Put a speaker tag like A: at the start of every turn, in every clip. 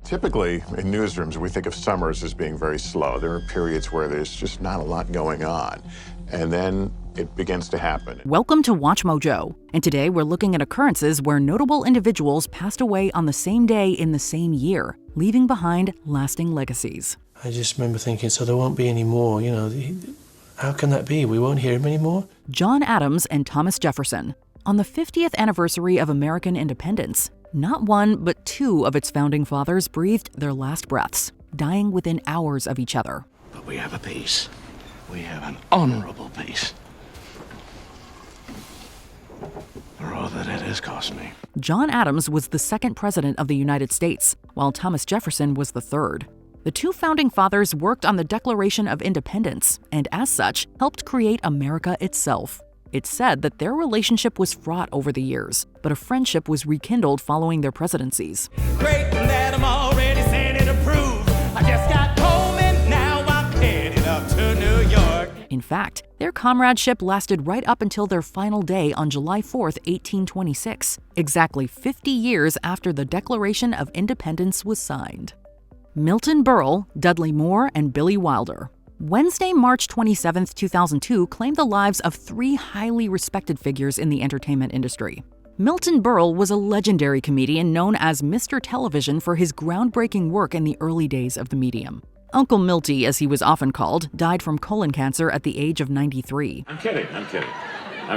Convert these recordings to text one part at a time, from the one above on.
A: Typically, in newsrooms, we think of summers as being very slow. There are periods where there's just not a lot going on. And then it begins to happen.
B: Welcome to Watch Mojo. And today we're looking at occurrences where notable individuals passed away on the same day in the same year, leaving behind lasting legacies.
C: I just remember thinking, so there won't be any more, how can that be? We won't hear him anymore?
B: John Adams and Thomas Jefferson. On the 50th anniversary of American independence, not one, but two of its founding fathers breathed their last breaths, dying within hours of each other.
D: But we have a peace. We have an honorable peace. For all that it has cost me.
B: John Adams was the second president of the United States, while Thomas Jefferson was the third. The two founding fathers worked on the Declaration of Independence, and as such, helped create America itself. It's said that their relationship was fraught over the years, but a friendship was rekindled following their presidencies.
E: Great that I'm already saying it approved. I just got home and now I'm headed up to New York.
B: In fact, their comradeship lasted right up until their final day on July 4th, 1826, exactly 50 years after the Declaration of Independence was signed. Milton Berle, Dudley Moore, and Billy Wilder. Wednesday, March 27, 2002, claimed the lives of three highly respected figures in the entertainment industry. Milton Berle was a legendary comedian known as Mr. Television for his groundbreaking work in the early days of the medium. Uncle Milty, as he was often called, died from colon cancer at the age of 93.
F: I'm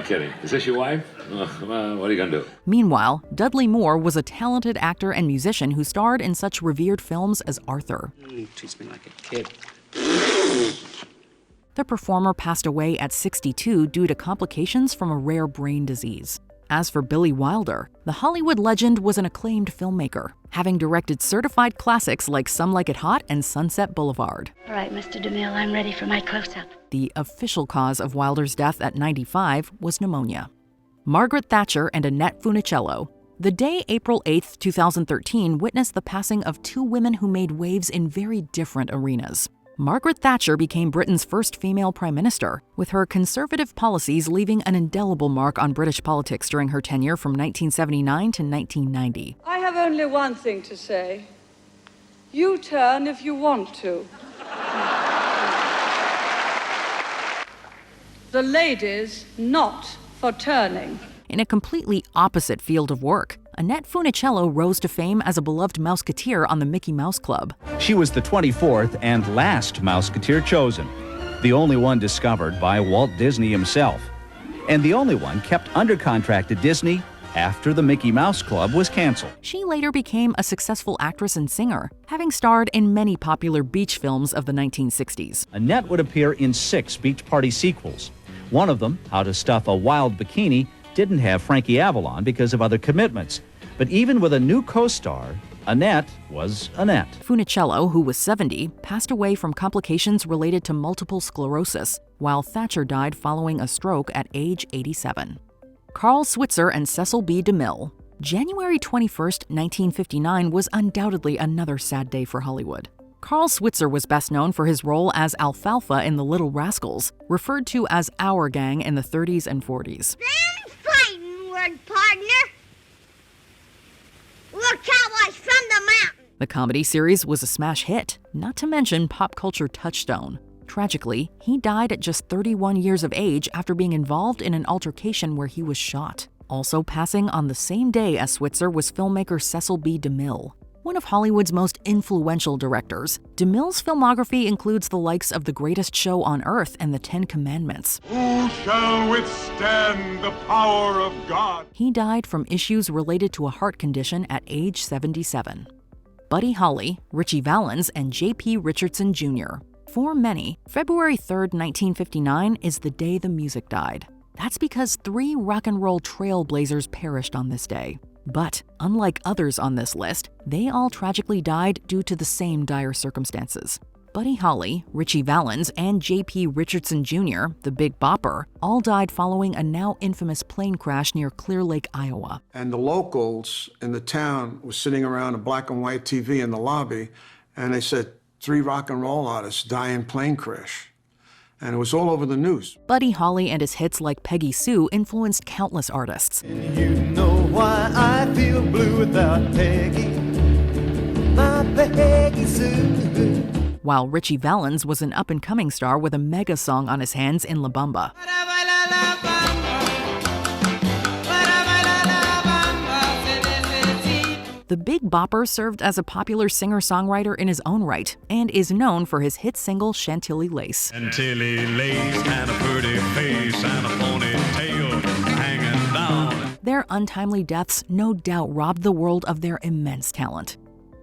F: kidding. Is this your wife? Well, what are you gonna do?
B: Meanwhile, Dudley Moore was a talented actor and musician who starred in such revered films as Arthur.
D: He treats me like a kid.
B: The performer passed away at 62 due to complications from a rare brain disease. As for Billy Wilder, the Hollywood legend was an acclaimed filmmaker, having directed certified classics like Some Like It Hot and Sunset Boulevard.
G: All right, Mr. Demill, I'm ready for my close-up.
B: The official cause of Wilder's death at 95 was pneumonia. Margaret Thatcher and Annette Funicello. The day April 8, 2013 witnessed the passing of two women who made waves in very different arenas. Margaret Thatcher became Britain's first female prime minister, with her conservative policies leaving an indelible mark on British politics during her tenure from 1979 to 1990.
H: I have only one thing to say. You turn if you want to. The ladies not for turning.
B: In a completely opposite field of work, Annette Funicello rose to fame as a beloved Mouseketeer on the Mickey Mouse Club.
I: She was the 24th and last Mouseketeer chosen, the only one discovered by Walt Disney himself, and the only one kept under contract to Disney after the Mickey Mouse Club was canceled.
B: She later became a successful actress and singer, having starred in many popular beach films of the 1960s.
I: Annette would appear in 6 Beach Party sequels. One of them, How to Stuff a Wild Bikini, didn't have Frankie Avalon because of other commitments. But even with a new co-star, Annette was Annette.
B: Funicello, who was 70, passed away from complications related to multiple sclerosis, while Thatcher died following a stroke at age 87. Carl Switzer and Cecil B. Demill. January 21, 1959 was undoubtedly another sad day for Hollywood. Carl Switzer was best known for his role as Alfalfa in The Little Rascals, referred to as Our Gang in the 30s and 40s.
G: Damn fighting word, partner. We're cowboys from the mountain.
B: The comedy series was a smash hit, not to mention pop culture touchstone. Tragically, he died at just 31 years of age after being involved in an altercation where he was shot. Also passing on the same day as Switzer was filmmaker Cecil B. Demill. One of Hollywood's most influential directors, Demill's filmography includes the likes of The Greatest Show on Earth and The 10 Commandments.
J: Who shall withstand the power of God?
B: He died from issues related to a heart condition at age 77. Buddy Holly, Richie Valens, and J.P. Richardson Jr. For many, February 3, 1959 is the day the music died. That's because 3 rock and roll trailblazers perished on this day. But, unlike others on this list, they all tragically died due to the same dire circumstances. Buddy Holly, Richie Valens, and J.P. Richardson Jr., the Big Bopper, all died following a now infamous plane crash near Clear Lake, Iowa.
K: And the locals in the town were sitting around a black and white TV in the lobby, and they said, 3 rock and roll artists die in plane crash. And it was all over the news.
B: Buddy Holly and his hits like Peggy Sue influenced countless artists.
E: And you know why I feel blue without Peggy. my Peggy Sue.
B: While Richie Valens was an up-and-coming star with a mega song on his hands in La Bamba. The Big Bopper served as a popular singer-songwriter in his own right and is known for his hit single Chantilly Lace.
J: Chantilly lace and a pretty face and a ponytail hanging down.
B: Their untimely deaths no doubt robbed the world of their immense talent.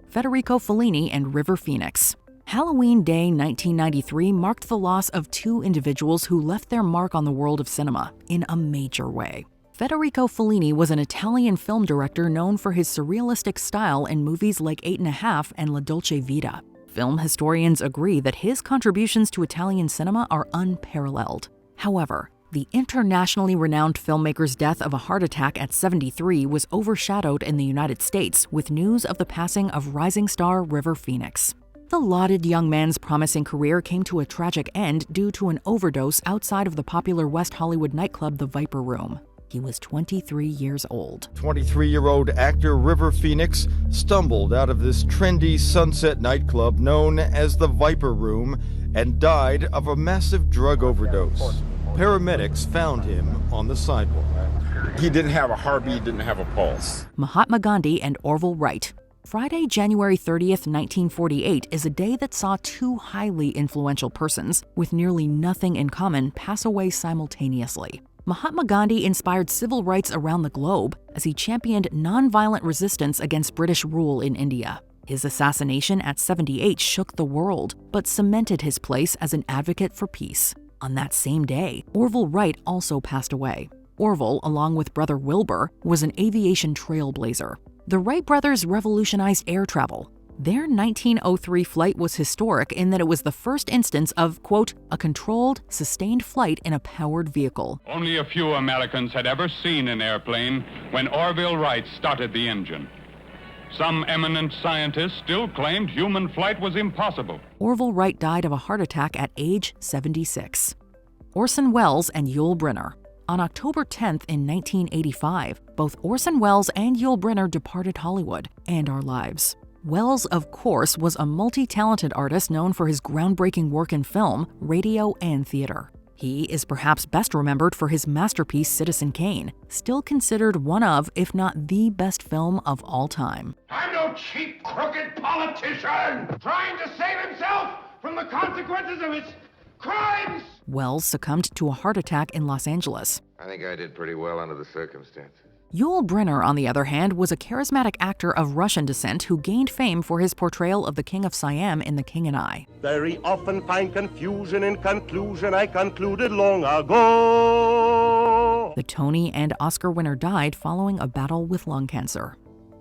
B: Federico Fellini and River Phoenix. Halloween Day 1993 marked the loss of two individuals who left their mark on the world of cinema in a major way. Federico Fellini was an Italian film director known for his surrealistic style in movies like 8½, and La Dolce Vita. Film historians agree that his contributions to Italian cinema are unparalleled. However, the internationally renowned filmmaker's death of a heart attack at 73 was overshadowed in the United States with news of the passing of rising star River Phoenix. The lauded young man's promising career came to a tragic end due to an overdose outside of the popular West Hollywood nightclub The Viper Room. He was 23 years old.
L: 23-year-old actor River Phoenix stumbled out of this trendy sunset nightclub known as the Viper Room and died of a massive drug overdose. Paramedics found him on the sidewalk.
M: He didn't have a heartbeat, didn't have a pulse.
B: Mahatma Gandhi and Orville Wright. Friday, January 30th, 1948 is a day that saw two highly influential persons with nearly nothing in common pass away simultaneously. Mahatma Gandhi inspired civil rights around the globe as he championed nonviolent resistance against British rule in India. His assassination at 78 shook the world, but cemented his place as an advocate for peace. On that same day, Orville Wright also passed away. Orville, along with brother Wilbur, was an aviation trailblazer. The Wright brothers revolutionized air travel. Their 1903 flight was historic in that it was the first instance of, quote, a controlled, sustained flight in a powered vehicle.
J: Only a few Americans had ever seen an airplane when Orville Wright started the engine. Some eminent scientists still claimed human flight was impossible.
B: Orville Wright died of a heart attack at age 76. Orson Welles and Yul Brynner. On October 10th in 1985, both Orson Welles and Yul Brynner departed Hollywood and our lives. Welles, of course, was a multi-talented artist known for his groundbreaking work in film, radio, and theater. He is perhaps best remembered for his masterpiece Citizen Kane, still considered one of, if not the best film of all time.
J: I'm no cheap, crooked politician trying to save himself from the consequences of his crimes.
B: Welles succumbed to a heart attack in Los Angeles.
M: I think I did pretty well under the circumstances.
B: Yul Brynner, on the other hand, was a charismatic actor of Russian descent who gained fame for his portrayal of the King of Siam in The King and I.
N: Very often find confusion in conclusion I concluded long ago.
B: The Tony and Oscar winner died following a battle with lung cancer.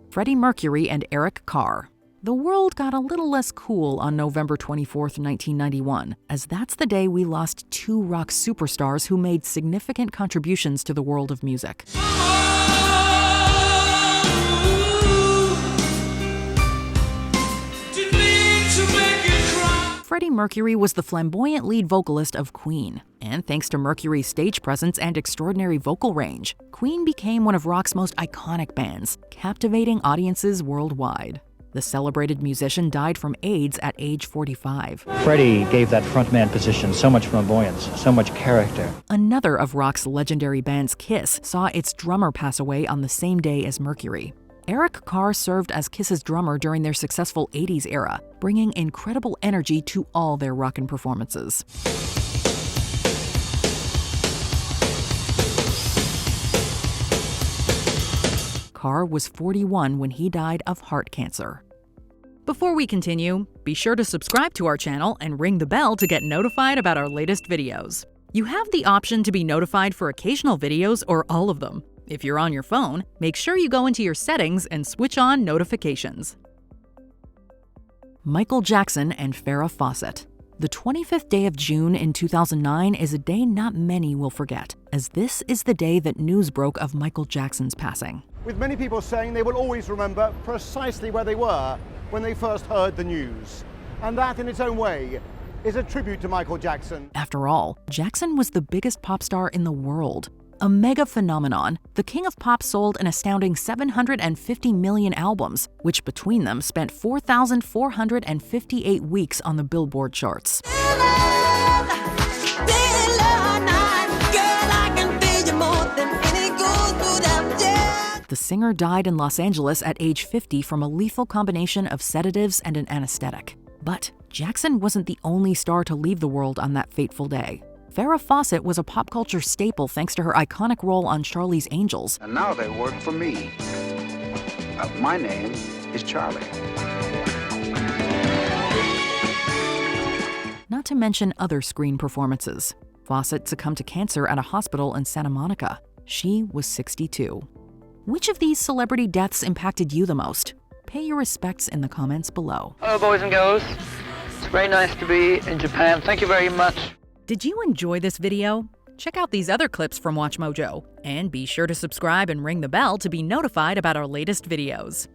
B: Freddie Mercury and Eric Carr. The world got a little less cool on November 24th, 1991, as that's the day we lost two rock superstars who made significant contributions to the world of music. Freddie Mercury was the flamboyant lead vocalist of Queen, and thanks to Mercury's stage presence and extraordinary vocal range, Queen became one of rock's most iconic bands, captivating audiences worldwide. The celebrated musician died from AIDS at age 45.
O: Freddy gave that frontman position so much flamboyance, so much character.
B: Another of rock's legendary bands, Kiss, saw its drummer pass away on the same day as Mercury. Eric Carr served as Kiss's drummer during their successful 80s era, bringing incredible energy to all their rockin' performances. Carr was 41 when he died of heart cancer. Before we continue, be sure to subscribe to our channel and ring the bell to get notified about our latest videos. You have the option to be notified for occasional videos or all of them. If you're on your phone, make sure you go into your settings and switch on notifications. Michael Jackson and Farrah Fawcett. The 25th day of June in 2009 is a day not many will forget, as this is the day that news broke of Michael Jackson's passing.
P: With many people saying they will always remember precisely where they were when they first heard the news. And that, in its own way, is a tribute to Michael Jackson.
B: After all, Jackson was the biggest pop star in the world. A mega phenomenon, the King of Pop sold an astounding 750 million albums, which between them spent 4,458 weeks on the Billboard charts. The singer died in Los Angeles at age 50 from a lethal combination of sedatives and an anesthetic. But Jackson wasn't the only star to leave the world on that fateful day. Farrah Fawcett was a pop culture staple thanks to her iconic role on Charlie's Angels.
Q: And now they work for me. My name is Charlie.
B: Not to mention other screen performances. Fawcett succumbed to cancer at a hospital in Santa Monica. She was 62. Which of these celebrity deaths impacted you the most? Pay your respects in the comments below.
R: Hello, boys and girls. It's very nice to be in Japan. Thank you very much.
B: Did you enjoy this video? Check out these other clips from WatchMojo, and be sure to subscribe and ring the bell to be notified about our latest videos.